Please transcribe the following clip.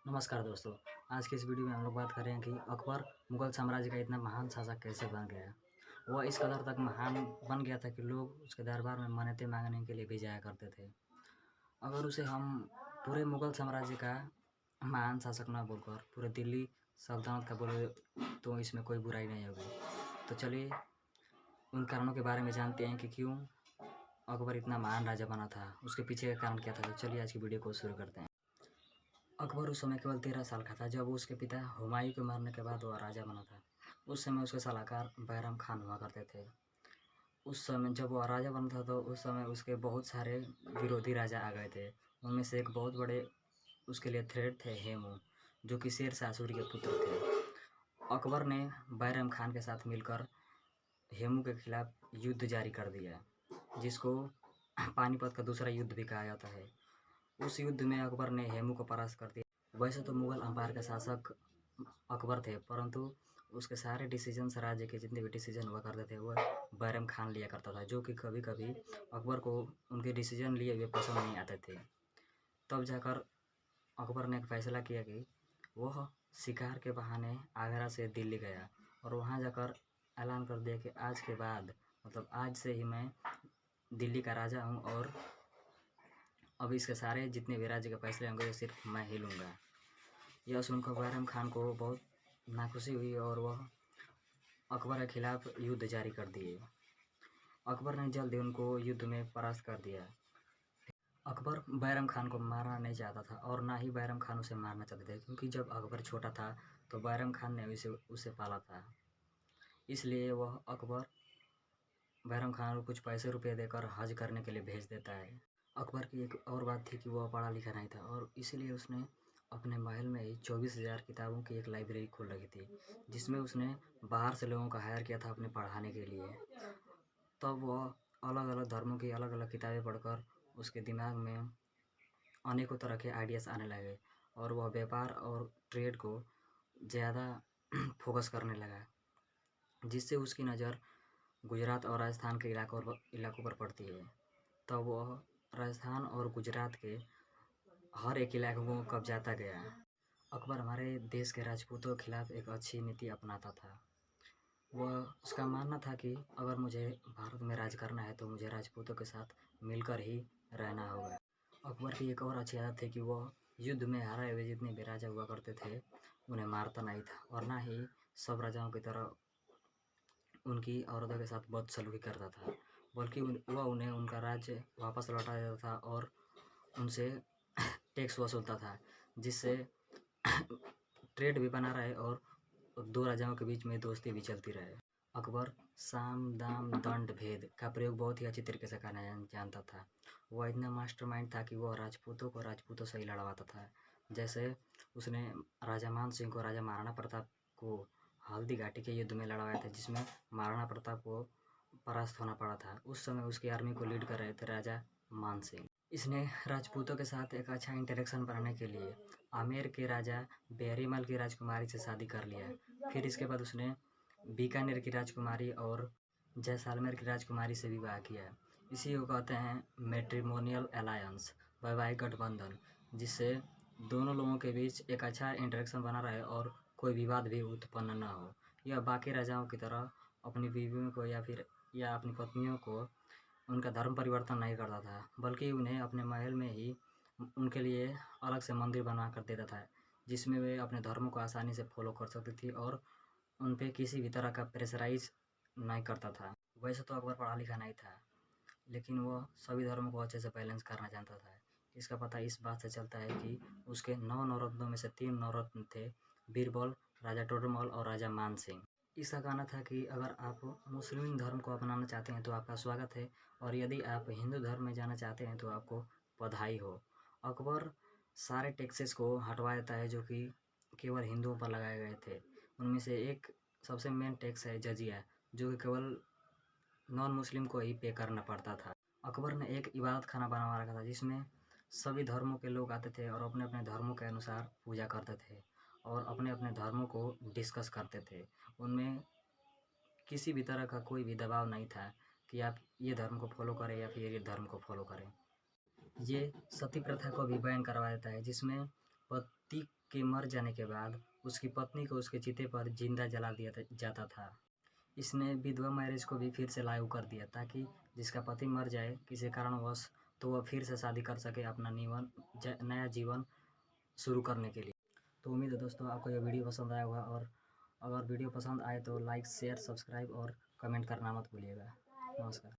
नमस्कार दोस्तों। आज की इस वीडियो में हम लोग बात करें कि अकबर मुगल साम्राज्य का इतना महान शासक कैसे बन गया। वह इस कदर तक महान बन गया था कि लोग उसके दरबार में मन्नतें मांगने के लिए भी जाया करते थे। अगर उसे हम पूरे मुगल साम्राज्य का महान शासक ना बोलकर पूरे दिल्ली सल्तनत का बोले तो इसमें कोई बुराई नहीं होगी। तो चलिए उन कारणों के बारे में जानते हैं कि क्यों अकबर इतना महान राजा बना था, उसके पीछे का कारण क्या था। तो चलिए आज की वीडियो को शुरू करते हैं। अकबर उस समय केवल 13 साल का था जब उसके पिता हुमायूं के मरने के बाद वह राजा बना था। उस समय उसके सलाहकार बैरम खान हुआ करते थे। उस समय जब वह राजा बना था तो उस समय उसके बहुत सारे विरोधी राजा आ गए थे। उनमें से एक बहुत बड़े उसके लिए थ्रेट थे हेमू, जो कि शेर शाह सूरी के पुत्र थे। अकबर ने बैरम खान के साथ मिलकर हेमू के खिलाफ युद्ध जारी कर दिया, जिसको पानीपत का दूसरा युद्ध भी कहा जाता है। उस युद्ध में अकबर ने हेमू को परास्त कर दिया। वैसे तो मुगल अंपायर के शासक अकबर थे, परंतु उसके सारे डिसीजंस, राज्य के जितने भी डिसीजन हुआ करते थे वह बैरम खान लिया करता था, जो कि कभी कभी अकबर को उनके डिसीजन लिए हुए पसंद नहीं आते थे। तब जाकर अकबर ने एक फैसला किया कि वह शिकार के बहाने आगरा से दिल्ली गया और वहाँ जाकर ऐलान कर दिया कि आज के बाद मतलब आज से ही मैं दिल्ली का राजा हूँ और अब इसके सारे जितने भी राज्य के फैसले होंगे सिर्फ मैं ही लूँगा। यह सुनकर बैरम खान को बहुत नाखुशी हुई और वह अकबर के खिलाफ युद्ध जारी कर दिए। अकबर ने जल्द ही उनको युद्ध में परास्त कर दिया। अकबर बैरम खान को मारना नहीं चाहता था और ना ही बैरम खान उसे मारना चाहते थे, क्योंकि जब अकबर छोटा था तो बैरम खान ने उसे पाला था। इसलिए वह अकबर बैरम खान को कुछ पैसे रुपए देकर हज करने के लिए भेज देता है। अकबर की एक और बात थी कि वह पढ़ा लिखा नहीं था और इसलिए उसने अपने महल में ही 24,000 किताबों की एक लाइब्रेरी खोल रखी थी, जिसमें उसने बाहर से लोगों को हायर किया था अपने पढ़ाने के लिए। तब वह अलग अलग धर्मों की अलग अलग किताबें पढ़कर उसके दिमाग में अनेकों तरह के आइडियाज़ आने लगे और वह व्यापार और ट्रेड को ज़्यादा फोकस करने लगा, जिससे उसकी नज़र गुजरात और राजस्थान के इलाकों पर पड़ती है। तब वह राजस्थान और गुजरात के हर एक इलाके को कब्जाता गया। अकबर हमारे देश के राजपूतों के खिलाफ एक अच्छी नीति अपनाता था। वह उसका मानना था कि अगर मुझे भारत में राज करना है तो मुझे राजपूतों के साथ मिलकर ही रहना होगा। अकबर की एक और अच्छी आदत थी कि वह युद्ध में हारे हुए जितने भी राजा हुआ करते थे उन्हें मारता नहीं था और ना ही सब राजाओं की तरह उनकी औरतों के साथ बदसलूकी करता था, बल्कि वह उन्हें उनका राज्य वापस लौटा देता था और उनसे टैक्स वसूलता था, जिससे ट्रेड भी बना रहे और दो राजाओं के बीच में दोस्ती भी चलती रहे। अकबर साम दाम दंड भेद का प्रयोग बहुत ही अच्छी तरीके से करना जानता था। वह इतना मास्टरमाइंड था कि वह राजपूतों से ही लड़वाता था। जैसे उसने राजा मान सिंह को राजा महाराणा प्रताप को हल्दी घाटी के युद्ध में लड़वाया था, जिसमें महाराणा प्रताप को परास्त होना पड़ा था। उस समय उसकी आर्मी को लीड कर रहे थे राजा मान सिंह। इसने राजपूतों के साथ एक अच्छा इंटरेक्शन बनाने के लिए आमेर के राजा बेरीमल की राजकुमारी से शादी कर लिया। फिर इसके बाद उसने बीकानेर की राजकुमारी और जैसलमेर की राजकुमारी से विवाह किया। इसी को कहते हैं मैट्रिमोनियल अलायंस, वैवाहिक गठबंधन, जिससे दोनों लोगों के बीच एक अच्छा इंटरेक्शन बना रहे और कोई विवाद भी उत्पन्न न हो। यह बाकी राजाओं की तरह अपनी बीवियों को या अपनी पत्नियों को उनका धर्म परिवर्तन नहीं करता था, बल्कि उन्हें अपने महल में ही उनके लिए अलग से मंदिर बना कर देता था, जिसमें वे अपने धर्म को आसानी से फॉलो कर सकती थी और उन पे किसी भी तरह का प्रेशराइज नहीं करता था। वैसे तो अकबर पढ़ा लिखा नहीं था, लेकिन वह सभी धर्मों को अच्छे से बैलेंस करना जानता था। इसका पता इस बात से चलता है कि उसके 9 नवरत्नों में से 3 नवरत्न थे बीरबल, राजा टोडरमल और राजा मान सिंह। इसका कहना था कि अगर आप मुस्लिम धर्म को अपनाना चाहते हैं तो आपका स्वागत है और यदि आप हिंदू धर्म में जाना चाहते हैं तो आपको बधाई हो। अकबर सारे टैक्सेस को हटवा देता है जो कि केवल हिंदुओं पर लगाए गए थे। उनमें से एक सबसे मेन टैक्स है जजिया, जो कि केवल नॉन मुस्लिम को ही पे करना पड़ता था। अकबर ने एक इबादत खाना बनवा रखा था, जिसमें सभी धर्मों के लोग आते थे और अपने अपने धर्मों के अनुसार पूजा करते थे और अपने अपने धर्मों को डिस्कस करते थे। उनमें किसी भी तरह का कोई भी दबाव नहीं था कि आप ये धर्म को फॉलो करें या फिर ये धर्म को फॉलो करें। ये सती प्रथा को भी बैन करवा देता है, जिसमें पति के मर जाने के बाद उसकी पत्नी को उसके चिते पर जिंदा जला दिया जाता था। इसने विधवा मैरिज को भी फिर से लागू कर दिया ताकि जिसका पति मर जाए किसी कारणवश तो वह फिर से शादी कर सके अपना नया जीवन शुरू करने के लिए। तो उम्मीद है दोस्तों आपको यह वीडियो पसंद आया होगा, और अगर वीडियो पसंद आए तो लाइक शेयर सब्सक्राइब और कमेंट करना मत भूलिएगा। नमस्कार।